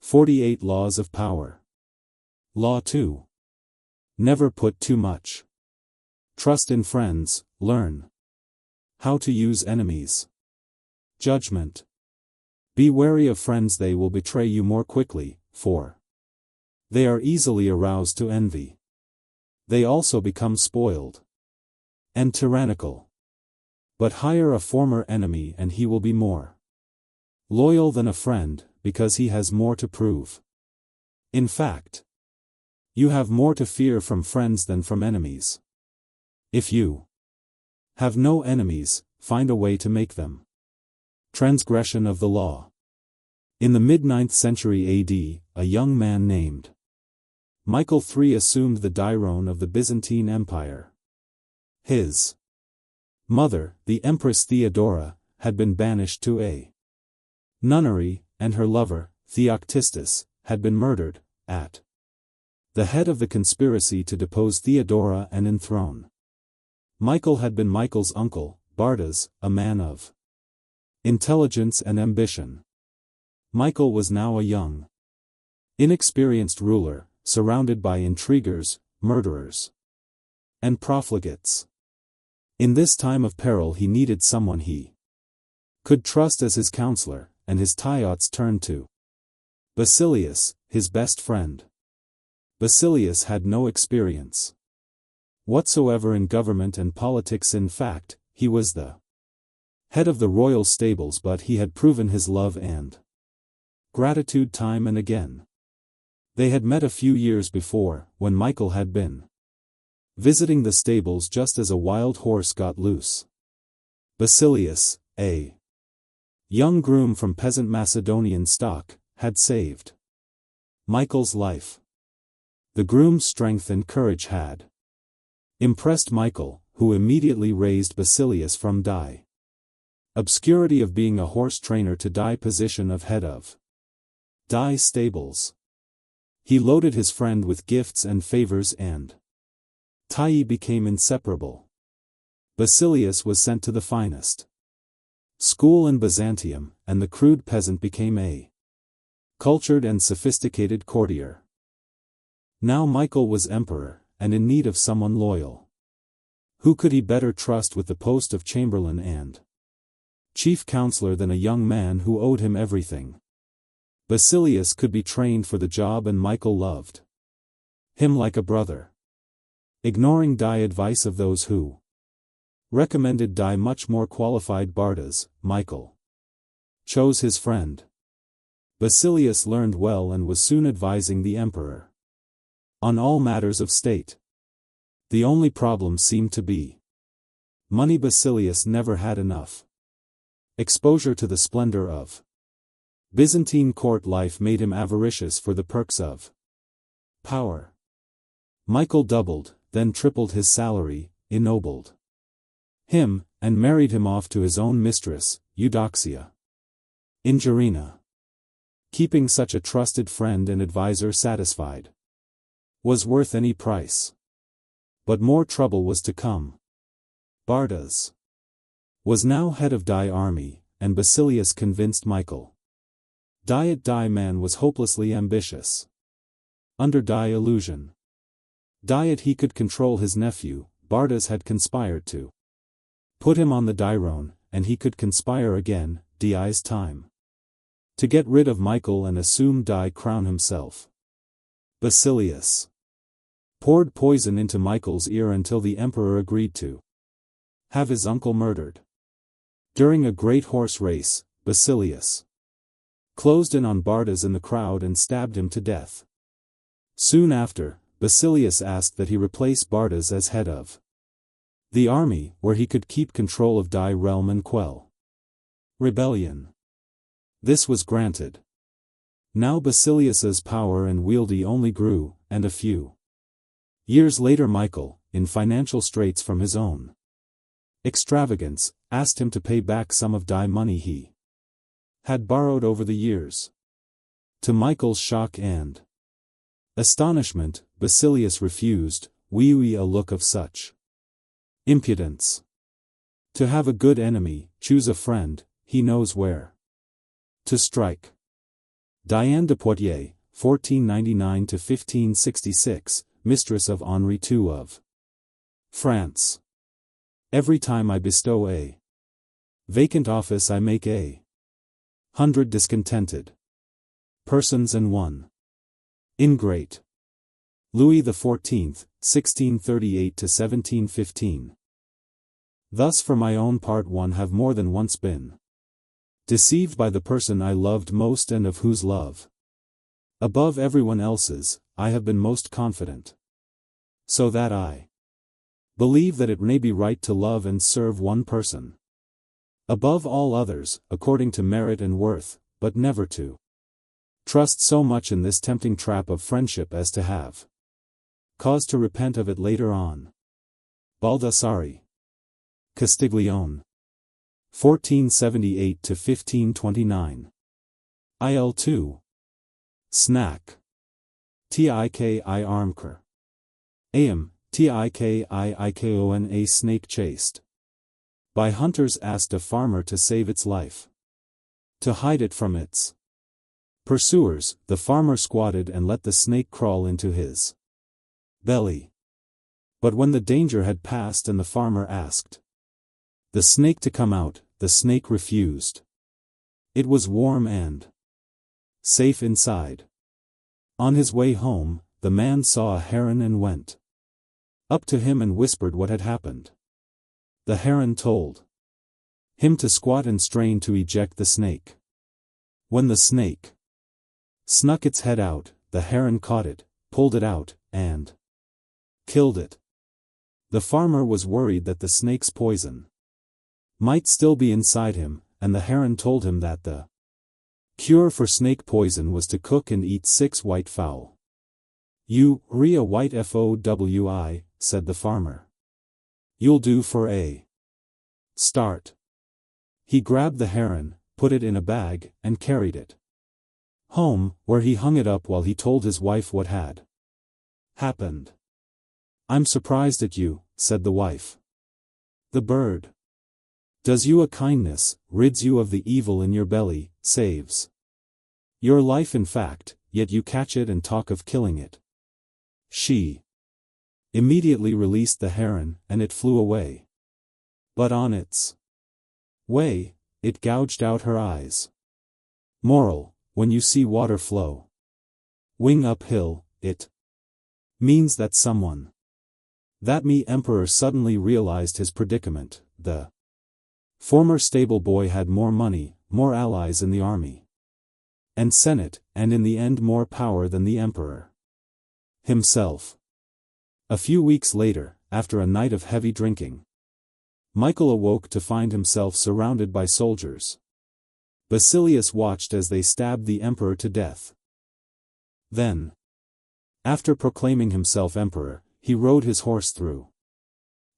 48 Laws of Power. Law 2. Never put too much. Trust in friends, learn how to use enemies. Judgment. Be wary of friends, they will betray you more quickly, for they are easily aroused to envy. They also become spoiled and tyrannical. But hire a former enemy and he will be more loyal than a friend, because he has more to prove. In fact, you have more to fear from friends than from enemies. If you have no enemies, find a way to make them. Transgression of the law. In the mid-9th century AD, a young man named Michael III assumed the throne of the Byzantine Empire. His mother, the Empress Theodora, had been banished to a nunnery, and her lover, Theoctistus, had been murdered, at the head of the conspiracy to depose Theodora and enthrone. Michael had been Michael's uncle, Bardas, a man of intelligence and ambition. Michael was now a young, inexperienced ruler, surrounded by intriguers, murderers, and profligates. In this time of peril he needed someone he could trust as his counselor, and his thoughts turned to Basilius, his best friend. Basilius had no experience whatsoever in government and politics. In fact, he was the head of the royal stables, but he had proven his love and gratitude time and again. They had met a few years before, when Michael had been visiting the stables just as a wild horse got loose. Basilius, a young groom from peasant Macedonian stock, had saved Michael's life. The groom's strength and courage had impressed Michael, who immediately raised Basilius from the obscurity of being a horse trainer to the position of head of the stables. He loaded his friend with gifts and favors, and they became inseparable. Basilius was sent to the finest school in Byzantium, and the crude peasant became a cultured and sophisticated courtier. Now Michael was emperor, and in need of someone loyal. Who could he better trust with the post of chamberlain and chief counselor than a young man who owed him everything? Basilius could be trained for the job, and Michael loved him like a brother. Ignoring the advice of those who recommended the much more qualified Bardas, Michael chose his friend. Basilius learned well and was soon advising the emperor on all matters of state. The only problem seemed to be money. Basilius never had enough exposure to the splendor of Byzantine court life made him avaricious for the perks of power. Michael doubled, then tripled his salary, ennobled him, and married him off to his own mistress, Eudoxia, in Gerena. Keeping such a trusted friend and advisor satisfied was worth any price. But more trouble was to come. Bardas was now head of the army, and Basilius convinced Michael the man was hopelessly ambitious. Under the illusion that he could control his nephew, Bardas had conspired to put him on the throne, and he could conspire again, Di's time, to get rid of Michael and assume the crown himself. Basilius poured poison into Michael's ear until the emperor agreed to have his uncle murdered. During a great horse race, Basilius closed in on Bardas in the crowd and stabbed him to death. Soon after, Basilius asked that he replace Bardas as head of the army, where he could keep control of the realm and quell rebellion. This was granted. Now Basilius's power and wielding only grew, and a few years later Michael, in financial straits from his own extravagance, asked him to pay back some of the money he had borrowed over the years. To Michael's shock and astonishment, Basilius refused, a look of such impudence. To have a good enemy, choose a friend, he knows where to strike. Diane de Poitiers, 1499–1566, mistress of Henri II of France. Every time I bestow a vacant office I make 100 discontented persons and one ingrate. Louis XIV, 1638–1715. Thus for my own part one have more than once been deceived by the person I loved most and of whose love, above everyone else's, I have been most confident. So that I believe that it may be right to love and serve one person above all others, according to merit and worth, but never to trust so much in this tempting trap of friendship as to have cause to repent of it later on. Baldassari. Castiglione. 1478–1529. Il2. Snack. Tiki Armker. Am, Tikikona snake chased by hunters asked a farmer to save its life. To hide it from its pursuers, the farmer squatted and let the snake crawl into his belly. But when the danger had passed and the farmer asked the snake to come out, the snake refused. It was warm and safe inside. On his way home, the man saw a heron and went up to him and whispered what had happened. The heron told him to squat and strain to eject the snake. When the snake snuck its head out, the heron caught it, pulled it out, and killed it. The farmer was worried that the snake's poison might still be inside him, and the heron told him that the cure for snake poison was to cook and eat 6 white fowl. "You, a white fowl," said the farmer. "You'll do for a start." He grabbed the heron, put it in a bag, and carried it home, where he hung it up while he told his wife what had happened. "I'm surprised at you," said the wife. "The bird does you a kindness, rids you of the evil in your belly, saves your life in fact, yet you catch it and talk of killing it." She immediately released the heron, and it flew away. But on its way, it gouged out her eyes. Moral: when you see water flow wing uphill, it means that someone that emperor suddenly realized his predicament. The former stable boy had more money, more allies in the army and senate, and in the end more power than the emperor himself. A few weeks later, after a night of heavy drinking, Michael awoke to find himself surrounded by soldiers. Basilius watched as they stabbed the emperor to death. Then, after proclaiming himself emperor, he rode his horse through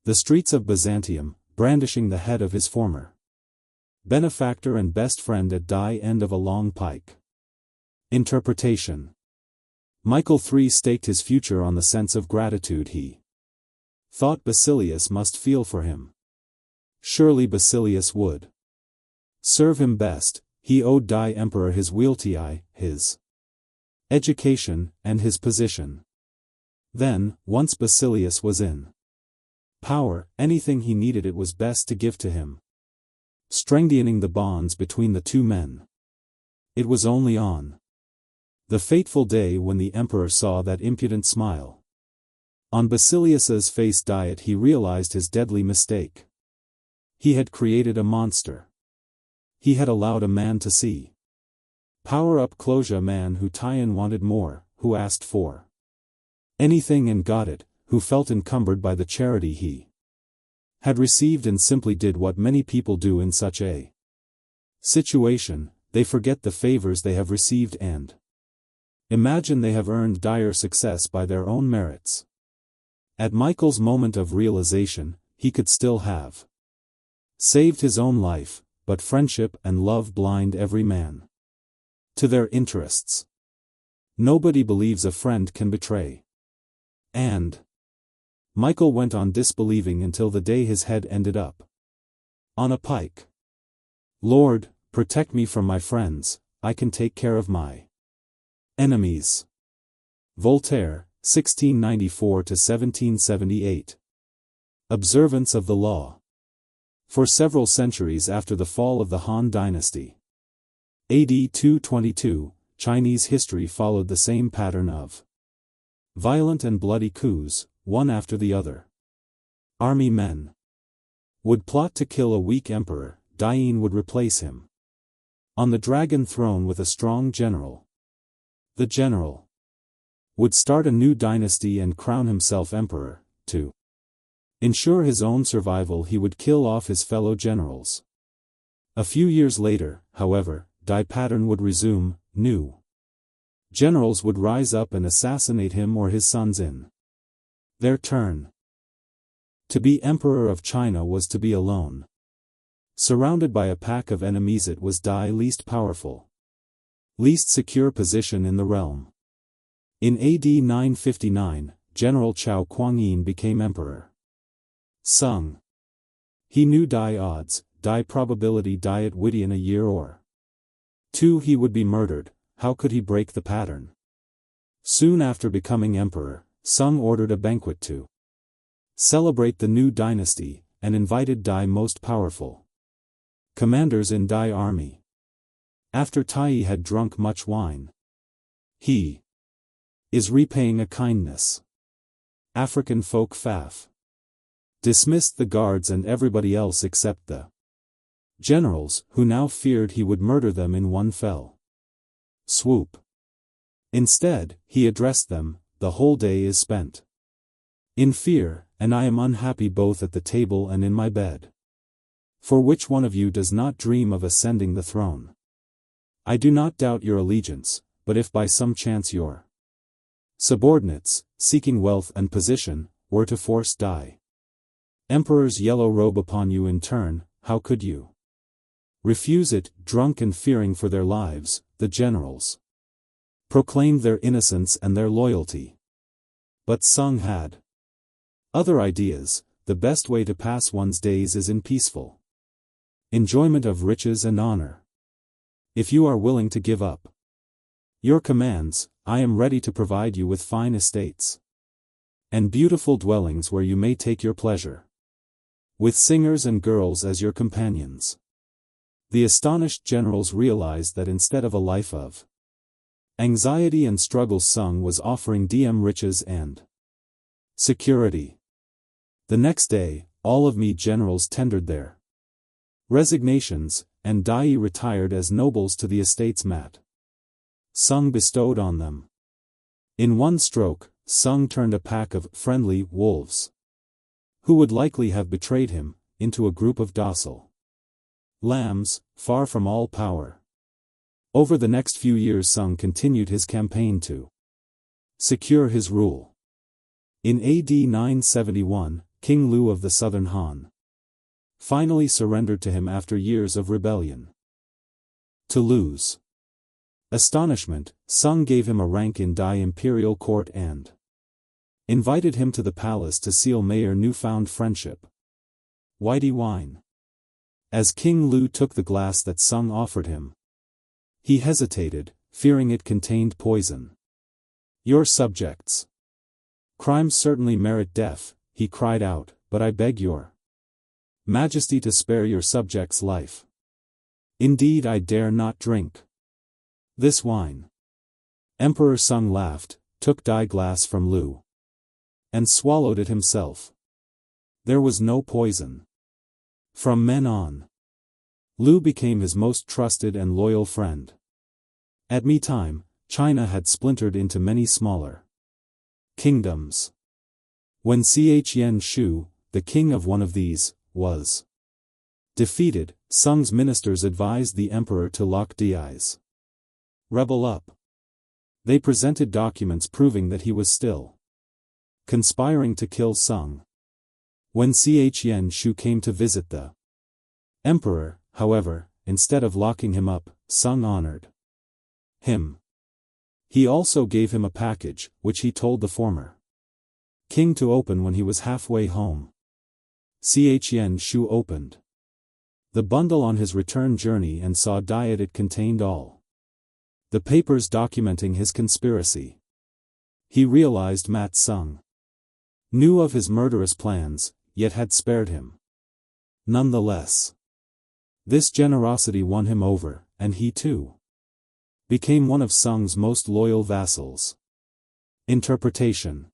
the streets of Byzantium, brandishing the head of his former benefactor and best friend at the end of a long pike. Interpretation: Michael III staked his future on the sense of gratitude he thought Basilius must feel for him. Surely Basilius would serve him best. He owed the emperor his wealty, his education, and his position. Then, once Basilius was in power, anything he needed it was best to give to him, strengthening the bonds between the two men. It was only on the fateful day when the emperor saw that impudent smile on Basilius's face he realized his deadly mistake. He had created a monster. He had allowed a man to see power up close, a man who wanted more, who asked for anything and got it, who felt encumbered by the charity he had received and simply did what many people do in such a situation: they forget the favors they have received and imagine they have earned dire success by their own merits. At Michael's moment of realization, he could still have saved his own life, but friendship and love blind every man to their interests. Nobody believes a friend can betray. And Michael went on disbelieving until the day his head ended up on a pike. "Lord, protect me from my friends, I can take care of my Enemies. Voltaire, 1694–1778. Observance of the law. For several centuries after the fall of the Han dynasty, AD 222, Chinese history followed the same pattern of violent and bloody coups, one after the other. Army men would plot to kill a weak emperor, Dain would replace him on the dragon throne with a strong general. The general would start a new dynasty and crown himself emperor. To ensure his own survival, he would kill off his fellow generals. A few years later, however, Dai pattern would resume. New generals would rise up and assassinate him or his sons in their turn. To be emperor of China was to be alone. Surrounded by a pack of enemies, it was Dai's least powerful, least secure position in the realm. In AD 959, General Chao Kuangyin became emperor. Sung. He knew Dai odds, Dai probability diet witty in a year or two he would be murdered. How could he break the pattern? Soon after becoming emperor, Sung ordered a banquet to celebrate the new dynasty, and invited Dai's most powerful commanders in Dai army. After Tai had drunk much wine, he is repaying a kindness. African folk faff dismissed the guards and everybody else except the generals, who now feared he would murder them in one fell swoop. Instead, he addressed them, "The whole day is spent in fear, and I am unhappy both at the table and in my bed. For which one of you does not dream of ascending the throne? I do not doubt your allegiance, but if by some chance your subordinates, seeking wealth and position, were to force Dai Emperor's yellow robe upon you in turn, how could you refuse it?" Drunk and fearing for their lives, the generals proclaimed their innocence and their loyalty. But Sung had other ideas. The best way to pass one's days is in peaceful enjoyment of riches and honor. If you are willing to give up your commands, I am ready to provide you with fine estates and beautiful dwellings where you may take your pleasure, with singers and girls as your companions. The astonished generals realized that instead of a life of anxiety and struggle, Sung was offering them riches and security. The next day, all of me generals tendered their resignations, and Dai retired as nobles to the estates Mat Sung bestowed on them. In one stroke, Sung turned a pack of friendly wolves, who would likely have betrayed him, into a group of docile lambs, far from all power. Over the next few years, Sung continued his campaign to secure his rule. In AD 971, King Lu of the southern Han finally surrendered to him after years of rebellion. To Lu's astonishment, Sung gave him a rank in Dai imperial court and invited him to the palace to seal their newfound friendship. Whitey wine. As King Lu took the glass that Sung offered him, he hesitated, fearing it contained poison. "Your subjects' crimes certainly merit death," he cried out, "but I beg your Majesty to spare your subject's life. Indeed, I dare not drink this wine." Emperor Sung laughed, took Dai glass from Lu, and swallowed it himself. There was no poison. From then on, Lu became his most trusted and loyal friend. At meantime, China had splintered into many smaller kingdoms. When Chien Shu, the king of one of these, was defeated, Sung's ministers advised the emperor to lock Dai's rebel up. They presented documents proving that he was still conspiring to kill Sung. When Chien Shu came to visit the emperor, however, instead of locking him up, Sung honored him. He also gave him a package, which he told the former king to open when he was halfway home. Chien Shu opened the bundle on his return journey and saw it contained all the papers documenting his conspiracy. He realized Ma Tsung knew of his murderous plans, yet had spared him. Nonetheless, this generosity won him over, and he too became one of Sung's most loyal vassals. Interpretation.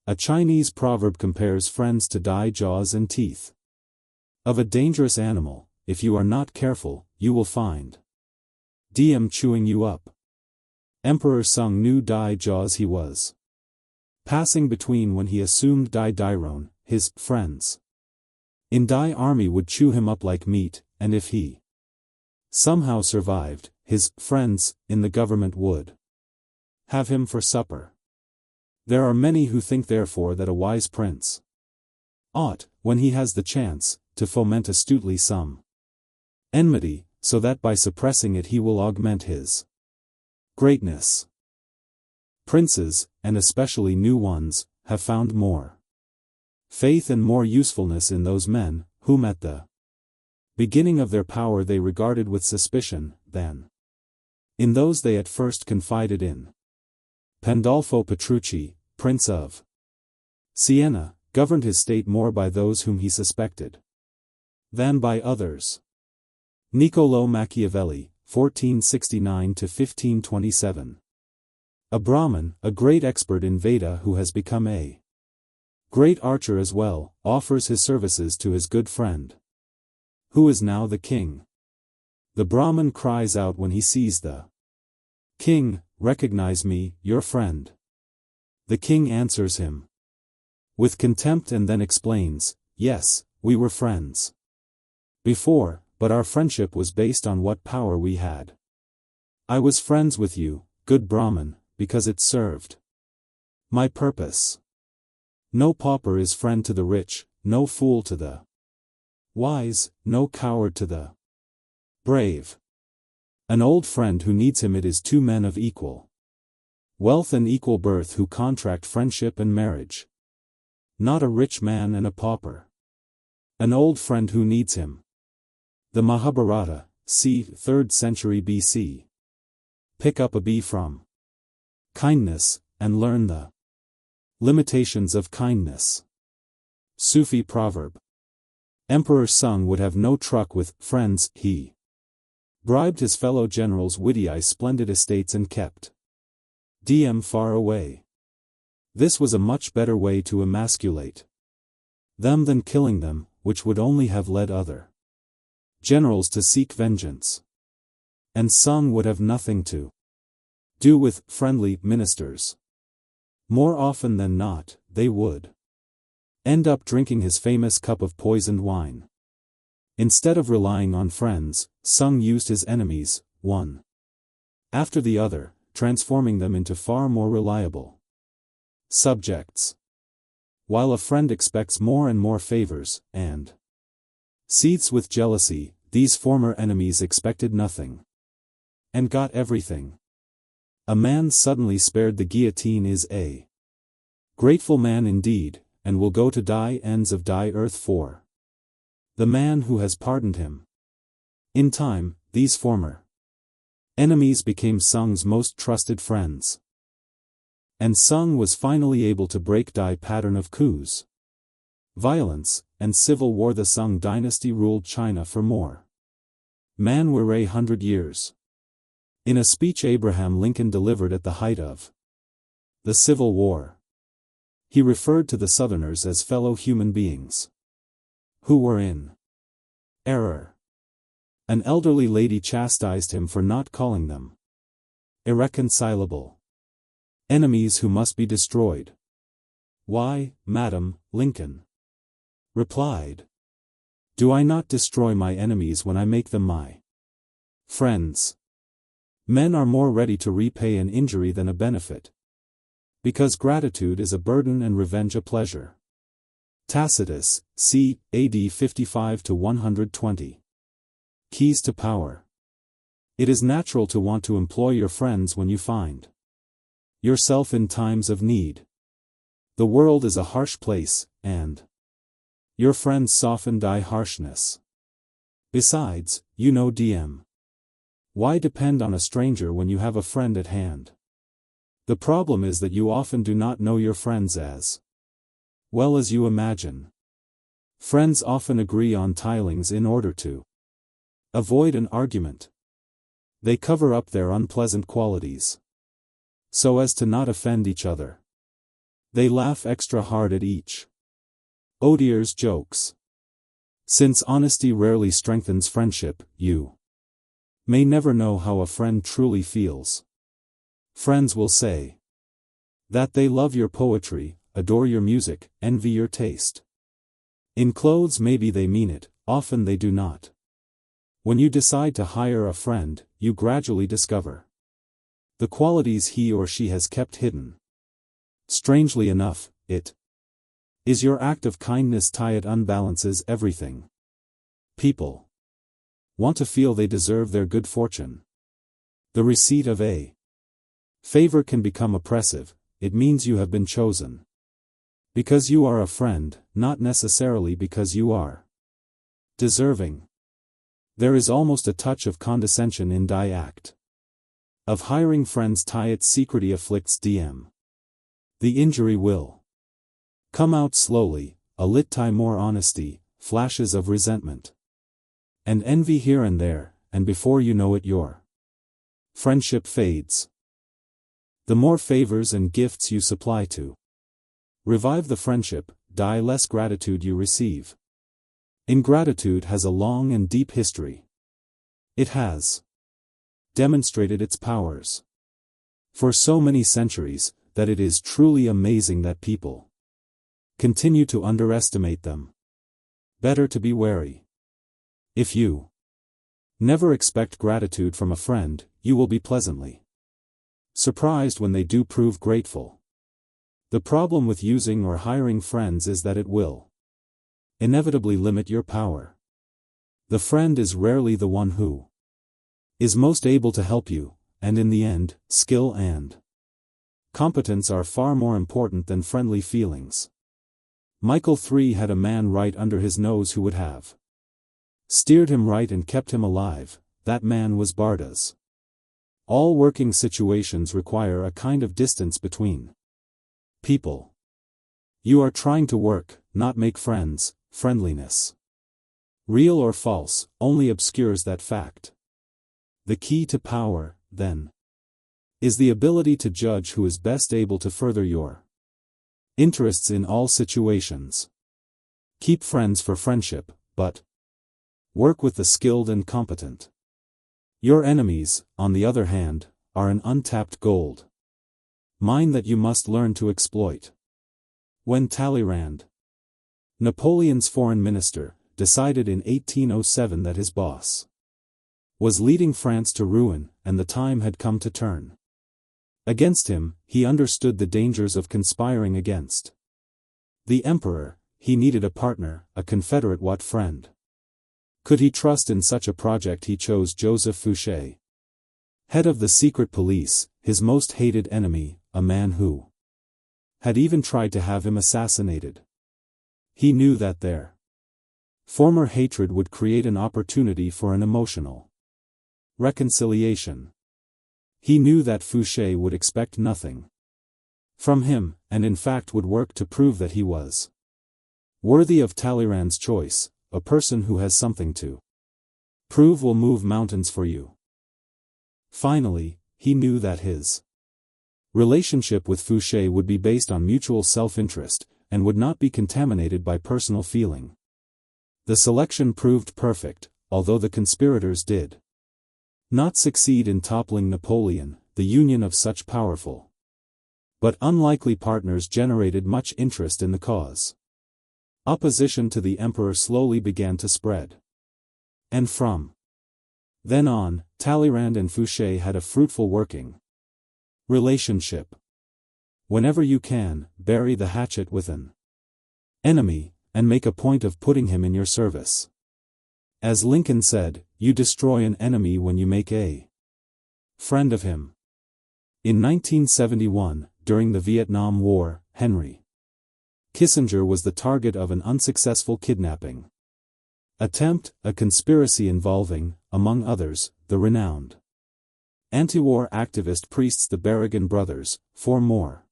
A Chinese proverb compares friends to jaws and teeth of a dangerous animal. If you are not careful, you will find them chewing you up. Emperor Sung knew jaws he was passing between when he assumed Dairon. His friends in Dai army would chew him up like meat, and if he somehow survived, his friends in the government would have him for supper. There are many who think therefore that a wise prince ought, when he has the chance, to foment astutely some enmity, so that by suppressing it he will augment his greatness. Princes, and especially new ones, have found more faith and more usefulness in those men, whom at the beginning of their power they regarded with suspicion, than in those they at first confided in. Pandolfo Petrucci, Prince of Siena, governed his state more by those whom he suspected than by others. Niccolò Machiavelli, 1469–1527. A Brahmin, a great expert in Veda who has become a great archer as well, offers his services to his good friend, who is now the king. The Brahmin cries out when he sees the king, "Recognize me, your friend." The king answers him with contempt and then explains, "Yes, we were friends before, but our friendship was based on what power we had. I was friends with you, good Brahmin, because it served my purpose. No pauper is friend to the rich, no fool to the wise, no coward to the brave. An old friend who needs him, it is two men of equal wealth and equal birth who contract friendship and marriage. Not a rich man and a pauper. An old friend who needs him." The Mahabharata, c. 3rd century BC. Pick up a bee from kindness, and learn the limitations of kindness. Sufi proverb. Emperor Sung would have no truck with friends. He bribed his fellow generals with splendid estates and kept them far away. This was a much better way to emasculate them than killing them, which would only have led other generals to seek vengeance. And Sung would have nothing to do with friendly ministers. More often than not, they would end up drinking his famous cup of poisoned wine. Instead of relying on friends, Sung used his enemies, one after the other, transforming them into far more reliable subjects. While a friend expects more and more favors, and seethes with jealousy, these former enemies expected nothing and got everything. A man suddenly spared the guillotine is a grateful man indeed, and will go to ends of earth for the man who has pardoned him. In time, these former enemies became Sung's most trusted friends. And Sung was finally able to break pattern of coups, violence, and civil war. The Sung dynasty ruled China for more than 100 years. In a speech Abraham Lincoln delivered at the height of the Civil War, he referred to the Southerners as fellow human beings who were in error. An elderly lady chastised him for not calling them irreconcilable enemies who must be destroyed. "Why, madam," Lincoln replied, "do I not destroy my enemies when I make them my friends?" Men are more ready to repay an injury than a benefit, because gratitude is a burden and revenge a pleasure. Tacitus, c. AD 55–120. Keys to power. It is natural to want to employ your friends when you find yourself in times of need. The world is a harsh place, and your friends soften harshness. Besides, you know Why depend on a stranger when you have a friend at hand? The problem is that you often do not know your friends as well as you imagine. Friends often agree on tilings in order to avoid an argument. They cover up their unpleasant qualities so as to not offend each other. They laugh extra hard at each other's jokes. Since honesty rarely strengthens friendship, you may never know how a friend truly feels. Friends will say that they love your poetry, adore your music, envy your taste in clothes. Maybe they mean it, often they do not. When you decide to hire a friend, you gradually discover the qualities he or she has kept hidden. Strangely enough, it is your act of kindness it unbalances everything. People want to feel they deserve their good fortune. The receipt of a favor can become oppressive. It means you have been chosen because you are a friend, not necessarily because you are deserving. There is almost a touch of condescension in the act of hiring friends. Its secrecy afflicts them. The injury will come out slowly, a little more honesty, flashes of resentment and envy here and there, and before you know it your friendship fades. The more favors and gifts you supply to revive the friendship, the less gratitude you receive. Ingratitude has a long and deep history. It has demonstrated its powers for so many centuries that it is truly amazing that people continue to underestimate them. Better to be wary. If you never expect gratitude from a friend, you will be pleasantly surprised when they do prove grateful. The problem with using or hiring friends is that it will inevitably limit your power. The friend is rarely the one who is most able to help you, and in the end, skill and competence are far more important than friendly feelings. Michael III had a man right under his nose who would have steered him right and kept him alive. That man was Bardas. All working situations require a kind of distance between people. You are trying to work, not make friends. Friendliness, real or false, only obscures that fact. The key to power, then, is the ability to judge who is best able to further your interests in all situations. Keep friends for friendship, but work with the skilled and competent. Your enemies, on the other hand, are an untapped gold mine that you must learn to exploit. When Talleyrand, Napoleon's foreign minister, decided in 1807 that his boss was leading France to ruin, and the time had come to turn against him, he understood the dangers of conspiring against the emperor. He needed a partner, a confederate. What friend could he trust in such a project? He chose Joseph Fouché, head of the secret police, his most hated enemy, a man who had even tried to have him assassinated. He knew that their former hatred would create an opportunity for an emotional reconciliation. He knew that Fouché would expect nothing from him, and in fact would work to prove that he was worthy of Talleyrand's choice. A person who has something to prove will move mountains for you. Finally, he knew that his relationship with Fouché would be based on mutual self-interest, and would not be contaminated by personal feeling. The selection proved perfect, although the conspirators did not succeed in toppling Napoleon. The union of such powerful but unlikely partners generated much interest in the cause. Opposition to the emperor slowly began to spread. And from then on, Talleyrand and Fouché had a fruitful working relationship. Whenever you can, bury the hatchet with an enemy, and make a point of putting him in your service. As Lincoln said, you destroy an enemy when you make a friend of him. In 1971, during the Vietnam War, Henry Kissinger was the target of an unsuccessful kidnapping attempt, a conspiracy involving, among others, the renowned Anti-war activist priests, the Berrigan brothers, 4 more.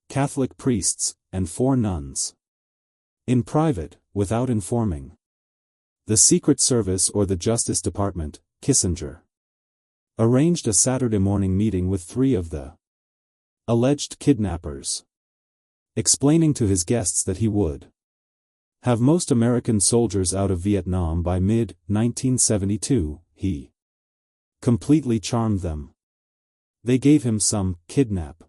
Catholic priests, and 4 nuns. In private, without informing the Secret Service or the Justice Department, Kissinger arranged a Saturday morning meeting with 3 of the alleged kidnappers, explaining to his guests that he would have most American soldiers out of Vietnam by mid-1972. He completely charmed them. They gave him some kidnap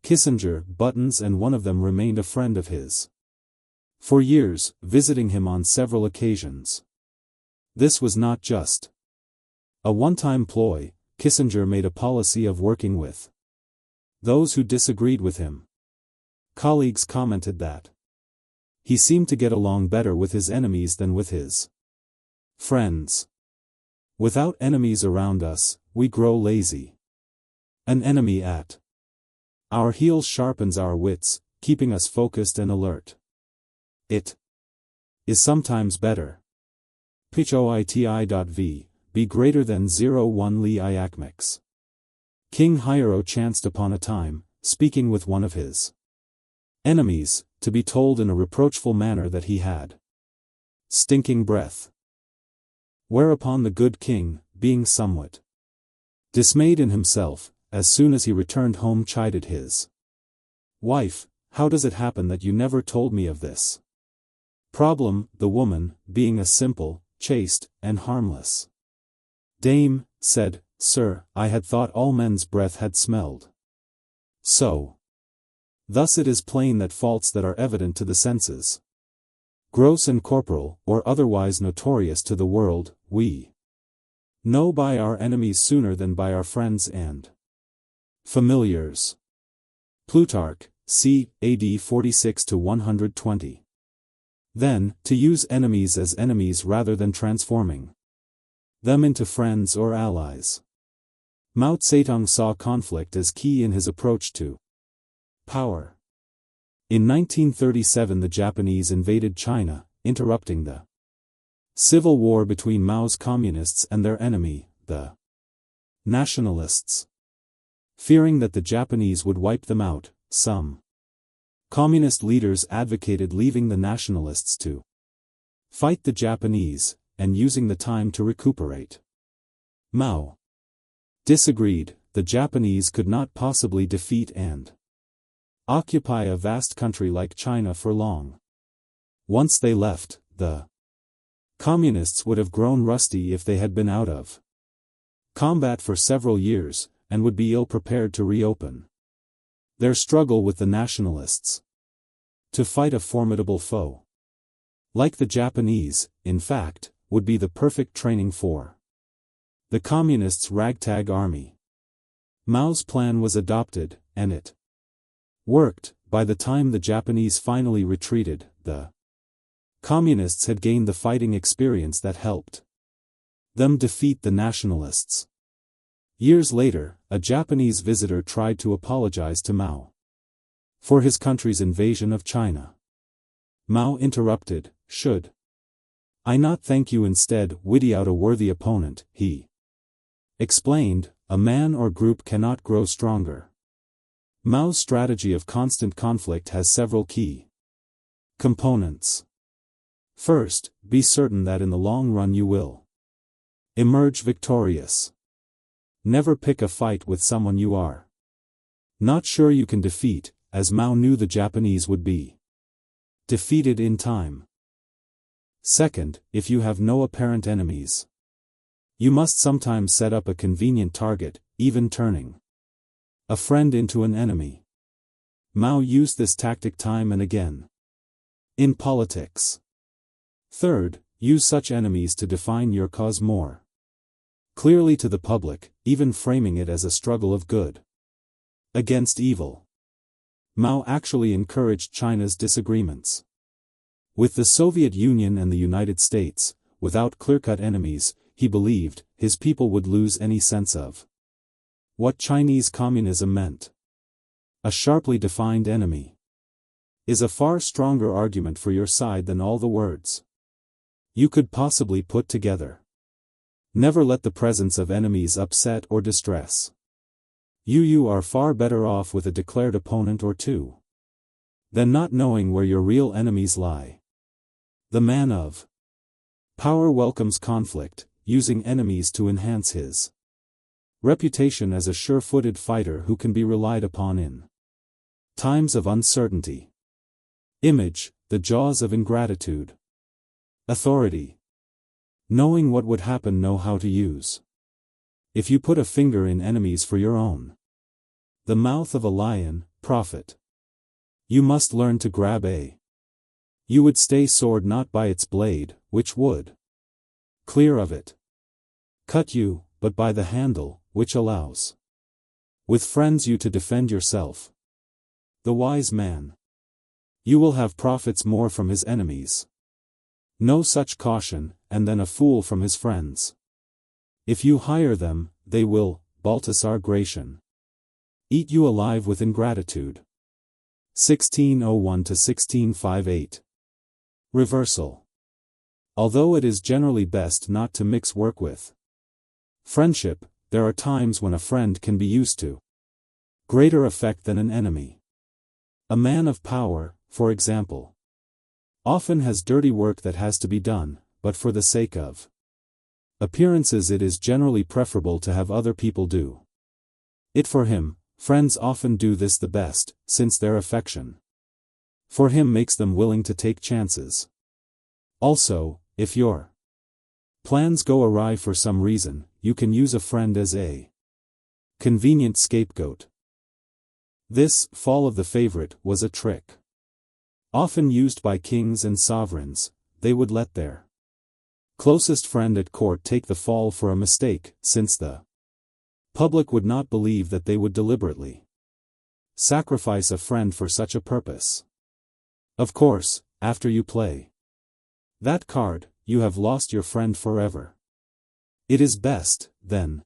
Kissinger buttons, and one of them remained a friend of his for years, visiting him on several occasions. This was not just a one-time ploy. Kissinger made a policy of working with those who disagreed with him. Colleagues commented that he seemed to get along better with his enemies than with his friends. Without enemies around us, we grow lazy. An enemy at our heels sharpens our wits, keeping us focused and alert. It is sometimes better. Pitch.oiti.v, be greater than 01 Li Iacmix. King Hiero chanced upon a time, speaking with one of his enemies, to be told in a reproachful manner that he had stinking breath. Whereupon the good king, being somewhat dismayed in himself, as soon as he returned home chided his wife, "How does it happen that you never told me of this problem?" The woman, being a simple, chaste, and harmless dame, said, "Sir, I had thought all men's breath had smelled so. Thus it is plain that faults that are evident to the senses, gross and corporal, or otherwise notorious to the world, we know by our enemies sooner than by our friends and familiars." Plutarch, c. AD 46-120. Then, to use enemies as enemies rather than transforming them into friends or allies. Mao Zedong saw conflict as key in his approach to power. In 1937 the Japanese invaded China, interrupting the civil war between Mao's communists and their enemy, the nationalists. Fearing that the Japanese would wipe them out, some communist leaders advocated leaving the nationalists to fight the Japanese, and using the time to recuperate. Mao disagreed. The Japanese could not possibly defeat and occupy a vast country like China for long. Once they left, the communists would have grown rusty if they had been out of combat for several years, and would be ill-prepared to reopen their struggle with the nationalists to fight a formidable foe. Like the Japanese, in fact, would be the perfect training for the communists' ragtag army. Mao's plan was adopted, and it worked. By the time the Japanese finally retreated, the communists had gained the fighting experience that helped them defeat the nationalists. Years later, a Japanese visitor tried to apologize to Mao for his country's invasion of China. Mao interrupted, "Should I not thank you instead?" Witty out a worthy opponent, he explained, "A man or group cannot grow stronger." Mao's strategy of constant conflict has several key components. First, be certain that in the long run you will emerge victorious. Never pick a fight with someone you are not sure you can defeat, as Mao knew the Japanese would be defeated in time. Second, if you have no apparent enemies, you must sometimes set up a convenient target, even turning a friend into an enemy. Mao used this tactic time and again in politics. Third, use such enemies to define your cause more clearly to the public, even framing it as a struggle of good against evil. Mao actually encouraged China's disagreements with the Soviet Union and the United States. Without clear-cut enemies, he believed, his people would lose any sense of what Chinese communism meant. A sharply defined enemy is a far stronger argument for your side than all the words you could possibly put together. Never let the presence of enemies upset or distress. You are far better off with a declared opponent or two than not knowing where your real enemies lie. The man of power welcomes conflict, using enemies to enhance his reputation as a sure-footed fighter who can be relied upon in times of uncertainty. Image, the jaws of ingratitude. Authority. Knowing what would happen, know how to use. If you put a finger in enemies for your own. The mouth of a lion, prophet. You must learn to grab a. You would stay sword not by its blade, which would clear of it. Cut you, but by the handle, which allows with friends you to defend yourself. The wise man. You will have profits more from his enemies. No such caution, and then a fool from his friends. If you hire them, they will, Baltasar Gracian, eat you alive with ingratitude. 1601–1658. Reversal. Although it is generally best not to mix work with friendship, there are times when a friend can be used to greater effect than an enemy. A man of power, for example, often has dirty work that has to be done, but for the sake of appearances it is generally preferable to have other people do it for him. Friends often do this the best, since their affection for him makes them willing to take chances. Also, if your plans go awry for some reason, you can use a friend as a convenient scapegoat. This fall of the favorite was a trick often used by kings and sovereigns. They would let their closest friend at court take the fall for a mistake, since the public would not believe that they would deliberately sacrifice a friend for such a purpose. Of course, after you play that card, you have lost your friend forever. It is best, then,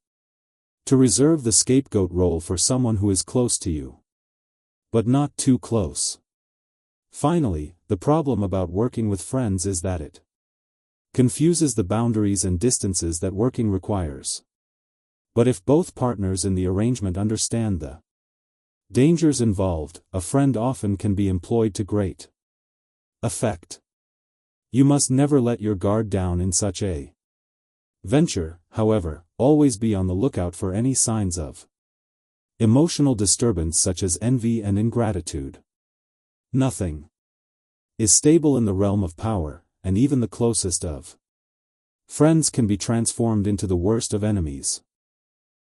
to reserve the scapegoat role for someone who is close to you, but not too close. Finally, the problem about working with friends is that it confuses the boundaries and distances that working requires. But if both partners in the arrangement understand the dangers involved, a friend often can be employed to great effect. You must never let your guard down in such a venture, however. Always be on the lookout for any signs of emotional disturbance such as envy and ingratitude. Nothing is stable in the realm of power, and even the closest of friends can be transformed into the worst of enemies.